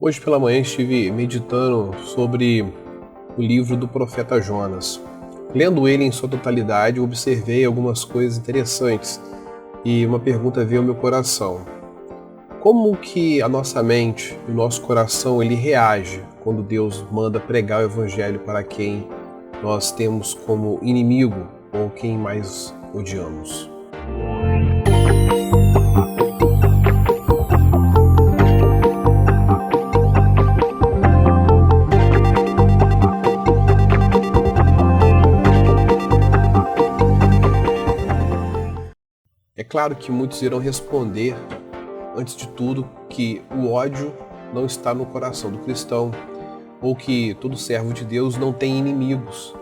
Hoje pela manhã estive meditando sobre o livro do profeta Jonas. Lendo ele em sua totalidade, eu observei algumas coisas interessantes e uma pergunta veio ao meu coração. Como que a nossa mente e o nosso coração ele reage quando Deus manda pregar o evangelho para quem nós temos como inimigo ou quem mais odiamos? É claro que muitos irão responder, antes de tudo, que o ódio não está no coração do cristão, ou que todo servo de Deus não tem inimigos.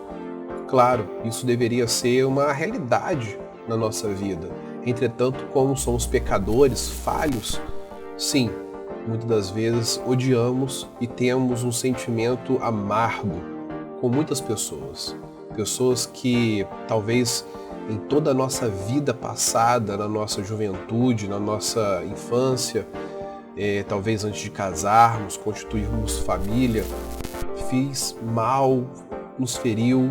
Claro, isso deveria ser uma realidade na nossa vida. Entretanto, como somos pecadores, falhos, sim, muitas das vezes odiamos e temos um sentimento amargo com muitas pessoas. Pessoas que talvez em toda a nossa vida passada, na nossa juventude, na nossa infância, talvez antes de casarmos, constituirmos família, fiz mal, nos feriu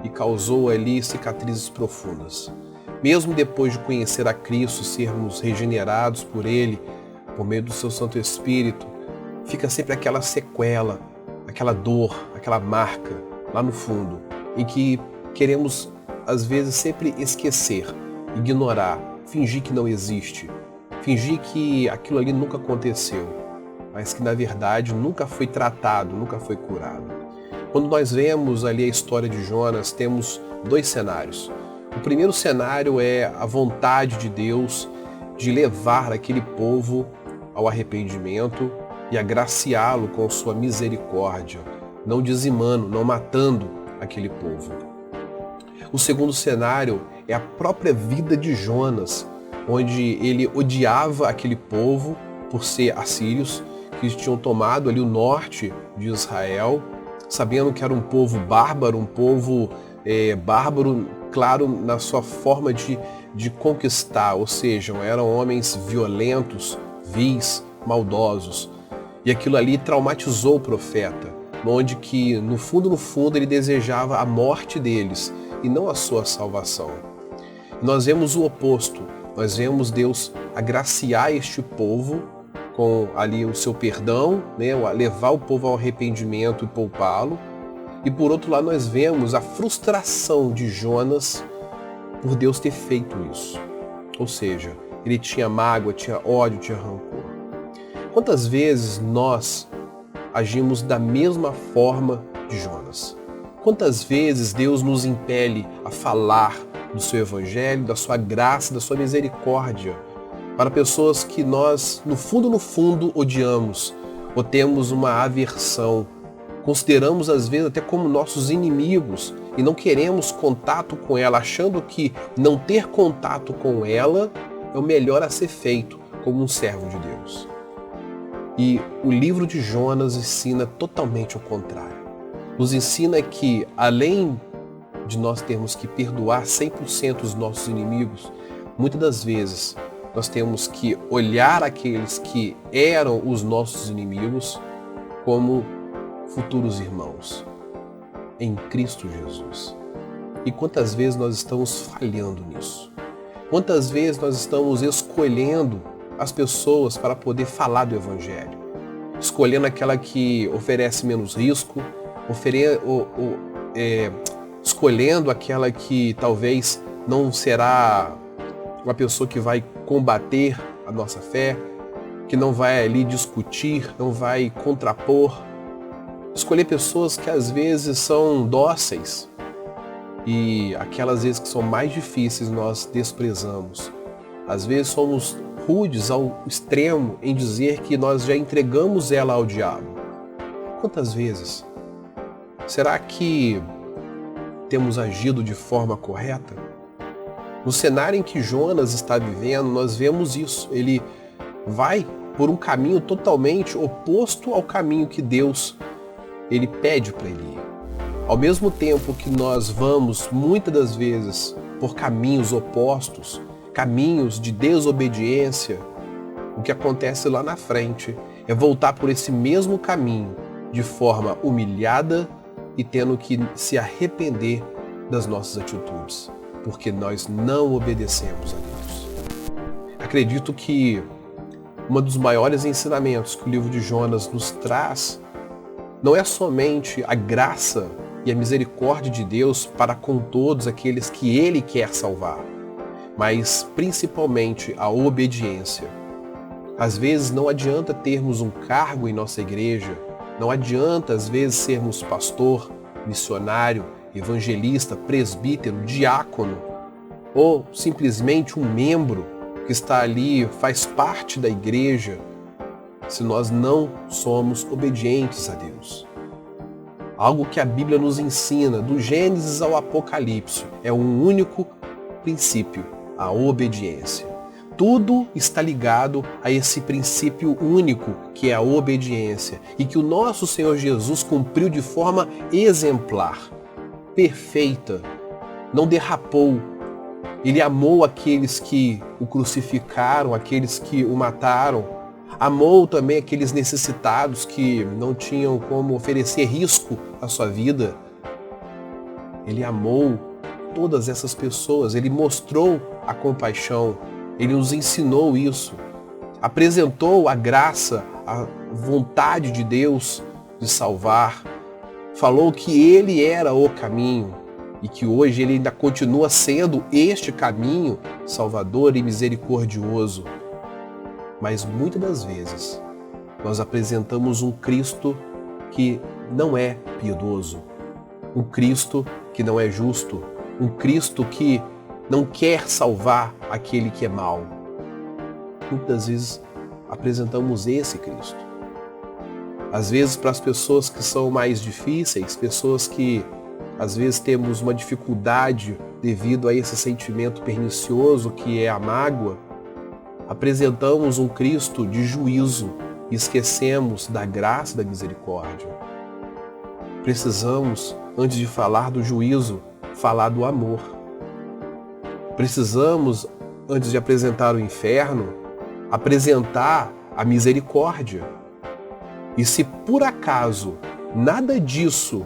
e causou ali cicatrizes profundas. Mesmo depois de conhecer a Cristo, sermos regenerados por Ele, por meio do seu Santo Espírito, fica sempre aquela sequela, aquela dor, aquela marca lá no fundo, em que queremos às vezes sempre esquecer, ignorar, fingir que não existe, fingir que aquilo ali nunca aconteceu, mas que na verdade nunca foi tratado, nunca foi curado. Quando nós vemos ali a história de Jonas, temos dois cenários. O primeiro cenário é a vontade de Deus de levar aquele povo ao arrependimento e agraciá-lo com sua misericórdia, não dizimando, não matando aquele povo. O segundo cenário é a própria vida de Jonas, onde ele odiava aquele povo por ser assírios, que tinham tomado ali o norte de Israel, sabendo que era um povo bárbaro, claro, na sua forma de conquistar, ou seja, eram homens violentos, vis, maldosos. E aquilo ali traumatizou o profeta, onde que, no fundo, ele desejava a morte deles e não a sua salvação. Nós vemos o oposto, nós vemos Deus agraciar este povo com ali o seu perdão, levar o povo ao arrependimento e poupá-lo. E por outro lado nós vemos a frustração de Jonas por Deus ter feito isso. Ou seja, ele tinha mágoa, tinha ódio, tinha rancor. Quantas vezes nós agimos da mesma forma de Jonas? Quantas vezes Deus nos impele a falar do seu evangelho, da sua graça, da sua misericórdia, para pessoas que nós, no fundo, odiamos, ou temos uma aversão, consideramos às vezes até como nossos inimigos e não queremos contato com ela, achando que não ter contato com ela é o melhor a ser feito como um servo de Deus. E o livro de Jonas ensina totalmente o contrário. Nos ensina que, além de nós termos que perdoar 100% os nossos inimigos, muitas das vezes nós temos que olhar aqueles que eram os nossos inimigos como futuros irmãos em Cristo Jesus. E quantas vezes nós estamos falhando nisso? Quantas vezes nós estamos escolhendo as pessoas para poder falar do Evangelho? Escolhendo aquela que oferece menos risco, escolhendo aquela que talvez não será uma pessoa que vai combater a nossa fé, que não vai ali discutir, não vai contrapor. Escolher pessoas que às vezes são dóceis e aquelas vezes que são mais difíceis nós desprezamos. Às vezes somos rudes ao extremo em dizer que nós já entregamos ela ao diabo. Quantas vezes? Será que temos agido de forma correta? No cenário em que Jonas está vivendo, nós vemos isso. Ele vai por um caminho totalmente oposto ao caminho que Deus ele pede para ele ir. Ao mesmo tempo que nós vamos, muitas das vezes, por caminhos opostos, caminhos de desobediência, o que acontece lá na frente é voltar por esse mesmo caminho de forma humilhada e tendo que se arrepender das nossas atitudes, porque nós não obedecemos a Deus. Acredito que um dos maiores ensinamentos que o livro de Jonas nos traz não é somente a graça e a misericórdia de Deus para com todos aqueles que Ele quer salvar, mas principalmente a obediência. Às vezes não adianta termos um cargo em nossa igreja, não adianta às vezes sermos pastor, missionário, evangelista, presbítero, diácono, ou simplesmente um membro que está ali, faz parte da igreja, se nós não somos obedientes a Deus. Algo que a Bíblia nos ensina, do Gênesis ao Apocalipse, é um único princípio, a obediência. Tudo está ligado a esse princípio único que é a obediência e que o nosso Senhor Jesus cumpriu de forma exemplar, perfeita, não derrapou. Ele amou aqueles que o crucificaram, aqueles que o mataram, amou também aqueles necessitados que não tinham como oferecer risco à sua vida. Ele amou todas essas pessoas, ele mostrou a compaixão. Ele nos ensinou isso, apresentou a graça, a vontade de Deus de salvar, falou que Ele era o caminho e que hoje Ele ainda continua sendo este caminho salvador e misericordioso. Mas muitas das vezes nós apresentamos um Cristo que não é piedoso, um Cristo que não é justo, um Cristo que não quer salvar aquele que é mau. Muitas vezes apresentamos esse Cristo. Às vezes para as pessoas que são mais difíceis, pessoas que às vezes temos uma dificuldade devido a esse sentimento pernicioso que é a mágoa, apresentamos um Cristo de juízo e esquecemos da graça e da misericórdia. Precisamos, antes de falar do juízo, falar do amor. Precisamos, antes de apresentar o inferno, apresentar a misericórdia. E se por acaso nada disso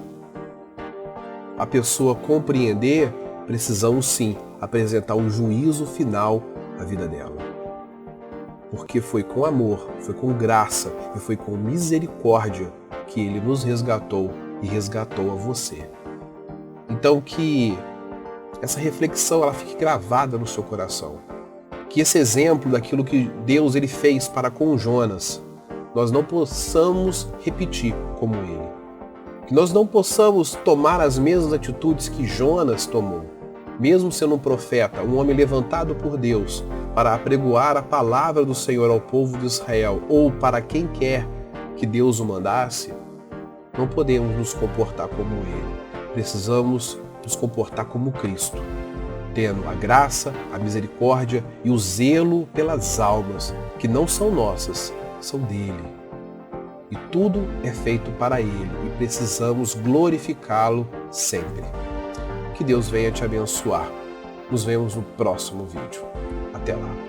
a pessoa compreender, precisamos sim apresentar o juízo final à vida dela. Porque foi com amor, foi com graça e foi com misericórdia que Ele nos resgatou e resgatou a você. Então que essa reflexão ela fique gravada no seu coração. Que esse exemplo daquilo que Deus ele fez para com Jonas, nós não possamos repetir como ele. Que nós não possamos tomar as mesmas atitudes que Jonas tomou. Mesmo sendo um profeta, um homem levantado por Deus para apregoar a palavra do Senhor ao povo de Israel ou para quem quer que Deus o mandasse, não podemos nos comportar como ele. Precisamos nos comportar como Cristo, tendo a graça, a misericórdia e o zelo pelas almas, que não são nossas, são dele. E tudo é feito para ele e precisamos glorificá-lo sempre. Que Deus venha te abençoar. Nos vemos no próximo vídeo. Até lá.